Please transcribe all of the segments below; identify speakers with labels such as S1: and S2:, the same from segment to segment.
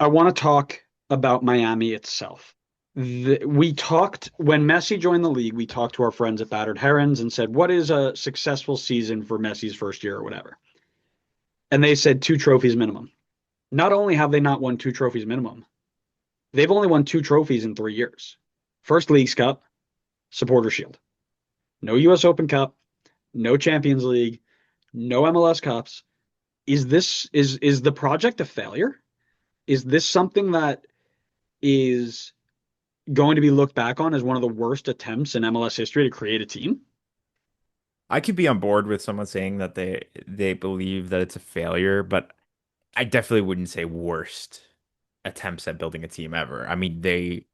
S1: I want to talk about Miami itself. We talked when Messi joined the league, we talked to our friends at Battered Herons and said, what is a successful season for Messi's first year or whatever? And they said two trophies minimum. Not only have they not won two trophies minimum, they've only won two trophies in 3 years. First Leagues Cup, Supporter Shield. No US Open Cup, no Champions League, no MLS Cups. Is the project a failure? Is this something that is going to be looked back on as one of the worst attempts in MLS history to create a team?
S2: I could be on board with someone saying that they believe that it's a failure, but I definitely wouldn't say worst attempts at building a team ever. I mean, they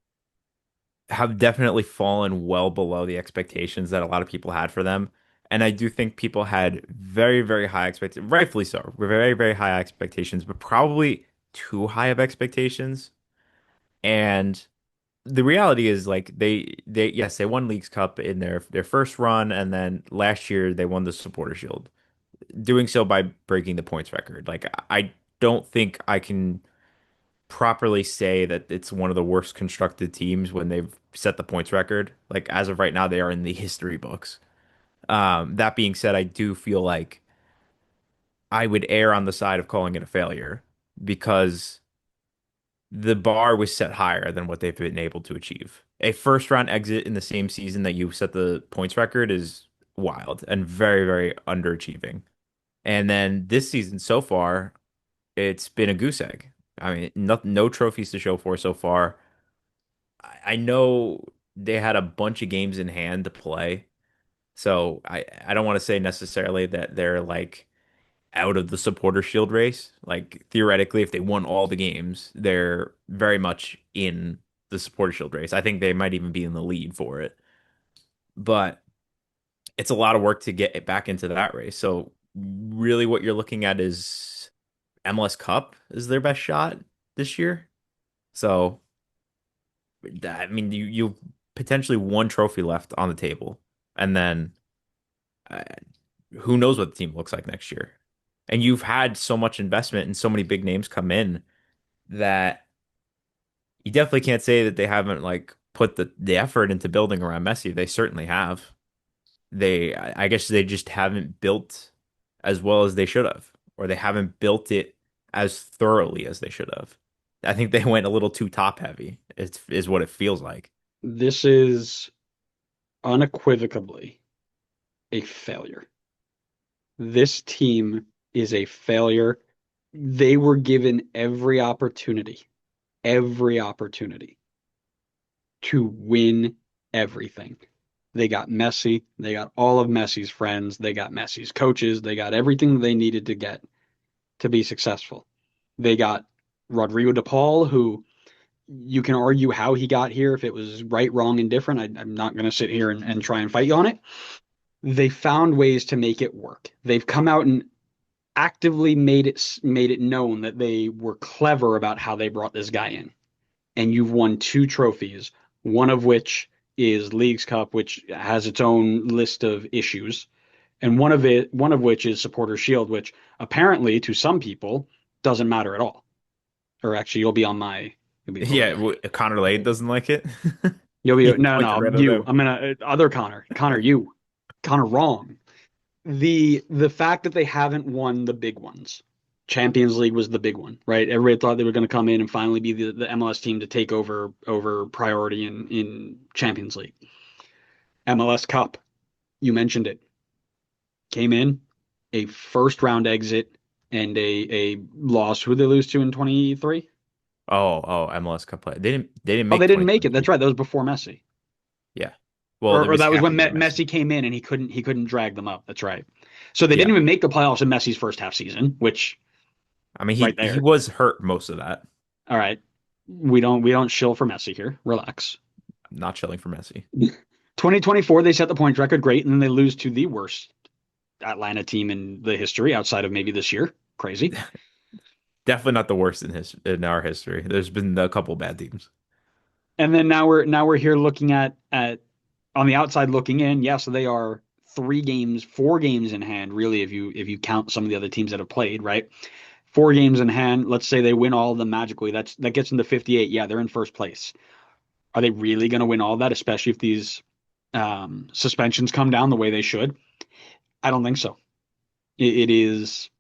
S2: have definitely fallen well below the expectations that a lot of people had for them. And I do think people had very, very high expectations, rightfully so, very, very high expectations, but probably too high of expectations. And the reality is like they yes, they won Leagues Cup in their first run, and then last year they won the Supporter Shield, doing so by breaking the points record. Like I don't think I can properly say that it's one of the worst constructed teams when they've set the points record. Like as of right now, they are in the history books. That being said, I do feel like I would err on the side of calling it a failure because the bar was set higher than what they've been able to achieve. A first round exit in the same season that you set the points record is wild and very, very underachieving. And then this season so far, it's been a goose egg. I mean, no trophies to show for so far. I know they had a bunch of games in hand to play, so I don't want to say necessarily that they're like out of the supporter shield race. Like theoretically, if they won all the games, they're very much in the supporter shield race. I think they might even be in the lead for it. But it's a lot of work to get it back into that race. So really what you're looking at is MLS Cup is their best shot this year. So I mean you potentially one trophy left on the table. And then uh, who knows what the team looks like next year. And you've had so much investment and so many big names come in that you definitely can't say that they haven't like put the effort into building around Messi. They certainly have. I guess they just haven't built as well as they should have, or they haven't built it as thoroughly as they should have. I think they went a little too top heavy. Is what it feels like.
S1: This is unequivocally a failure. This team is a failure. They were given every opportunity to win everything. They got Messi, they got all of Messi's friends, they got Messi's coaches, they got everything they needed to get to be successful. They got Rodrigo de Paul, who you can argue how he got here, if it was right, wrong, and different. I'm not going to sit here and try and fight you on it. They found ways to make it work. They've come out and actively made it known that they were clever about how they brought this guy in. And you've won two trophies, one of which is Leagues Cup, which has its own list of issues, and one of which is Supporter Shield, which apparently to some people doesn't matter at all. Or actually, you'll be totally
S2: Yeah,
S1: right.
S2: Connor Lade doesn't like it.
S1: You'll be
S2: He
S1: no,
S2: pointed
S1: no,
S2: right at
S1: you.
S2: him.
S1: I'm gonna other Connor, you, Connor wrong. The fact that they haven't won the big ones. Champions League was the big one, right? Everybody thought they were going to come in and finally be the MLS team to take over priority in Champions League. MLS Cup, you mentioned it, came in a first round exit and a loss. Who did they lose to in 23?
S2: Oh, MLS Cup play. They didn't
S1: Oh,
S2: make
S1: they didn't make it. That's
S2: 2023.
S1: right. That was before Messi,
S2: Yeah. Well, it
S1: or
S2: was
S1: that was
S2: half a
S1: when
S2: year Messi.
S1: Messi came in and he couldn't drag them up. That's right. So they didn't
S2: Yeah.
S1: even make the playoffs in Messi's first half season, which
S2: I mean,
S1: right
S2: he
S1: there.
S2: was hurt most of that.
S1: All right. We don't shill for Messi here. Relax.
S2: I'm not chilling for Messi.
S1: 2024, they set the points record, great, and then they lose to the worst Atlanta team in the history outside of maybe this year. Crazy.
S2: Definitely not the worst in our history. There's been a couple bad teams.
S1: And then now we're here looking at on the outside looking in. Yeah, so they are 3 games, 4 games in hand, really, if you count some of the other teams that have played, right? four games in hand. Let's say they win all of them magically. That gets them to 58. Yeah, they're in first place. Are they really going to win all that, especially if these suspensions come down the way they should? I don't think so. It is.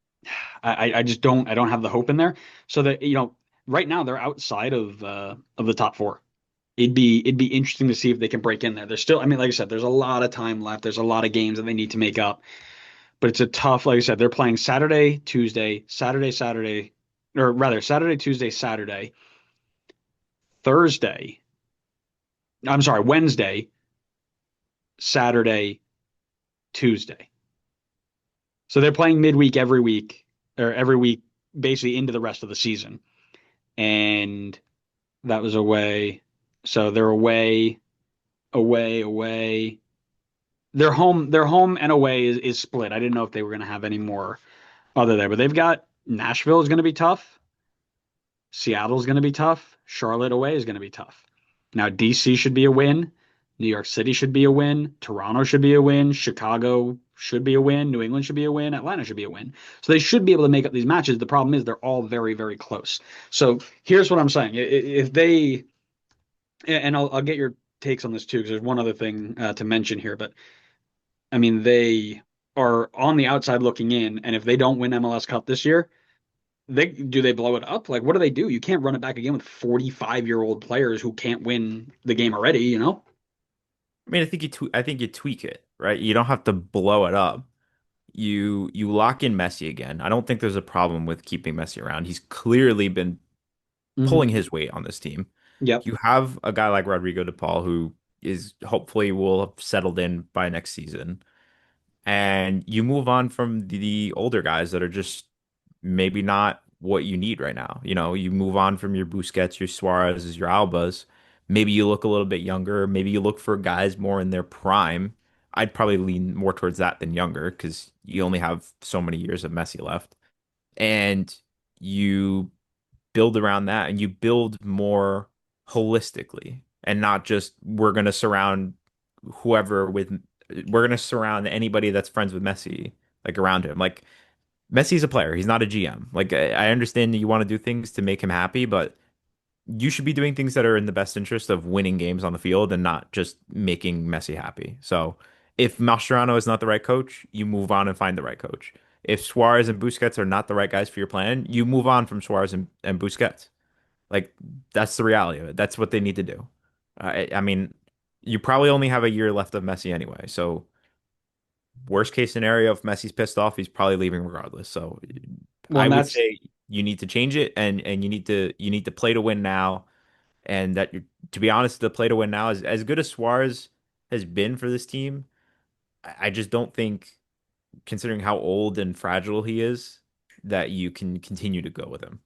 S1: I just don't. I don't have the hope in there. So that right now they're outside of the top four. It'd be interesting to see if they can break in there. There's still. I mean, like I said, there's a lot of time left. There's a lot of games that they need to make up. But it's a tough. Like I said, they're playing Saturday, Tuesday, Saturday, Saturday, or rather Saturday, Tuesday, Saturday, Thursday. I'm sorry, Wednesday, Saturday, Tuesday. So they're playing midweek every week, or every week, basically into the rest of the season. And that was away. So they're away, away, away. Their home and away is split. I didn't know if they were going to have any more other there, but they've got Nashville is going to be tough. Seattle's going to be tough. Charlotte away is going to be tough. Now DC should be a win. New York City should be a win. Toronto should be a win. Chicago should be a win. New England should be a win. Atlanta should be a win. So they should be able to make up these matches. The problem is they're all very, very close. So here's what I'm saying. If they, and I'll get your takes on this too, because there's one other thing to mention here. But I mean, they are on the outside looking in, and if they don't win MLS Cup this year, they blow it up? Like, what do they do? You can't run it back again with 45-year-old players who can't win the game already, you know?
S2: I mean, I think you tweak it, right? You don't have to blow it up. You lock in Messi again. I don't think there's a problem with keeping Messi around. He's clearly been
S1: Hmm.
S2: pulling his weight on this team.
S1: Yep.
S2: You have a guy like Rodrigo De Paul who is hopefully will have settled in by next season. And you move on from the older guys that are just maybe not what you need right now. You know, you move on from your Busquets, your Suarez's, your Albas. Maybe you look a little bit younger. Maybe you look for guys more in their prime. I'd probably lean more towards that than younger because you only have so many years of Messi left. And you build around that and you build more holistically and not just whoever with we're going to surround anybody that's friends with Messi like around him. Like Messi's a player. He's not a GM. Like I understand that you want to do things to make him happy, but you should be doing things that are in the best interest of winning games on the field and not just making Messi happy. So if Mascherano is not the right coach, you move on and find the right coach. If Suarez and Busquets are not the right guys for your plan, you move on from Suarez and Busquets. Like that's the reality of it. That's what they need to do. I mean, you probably only have a year left of Messi anyway. So worst case scenario, if Messi's pissed off, he's probably leaving regardless. So
S1: Well,
S2: I
S1: and
S2: would
S1: that's
S2: say you need to change it and you need to play to win now. And that to be honest, the play to win now is as good as Suarez has been for this team. I just don't think, considering how old and fragile he is, that you can continue to go with him.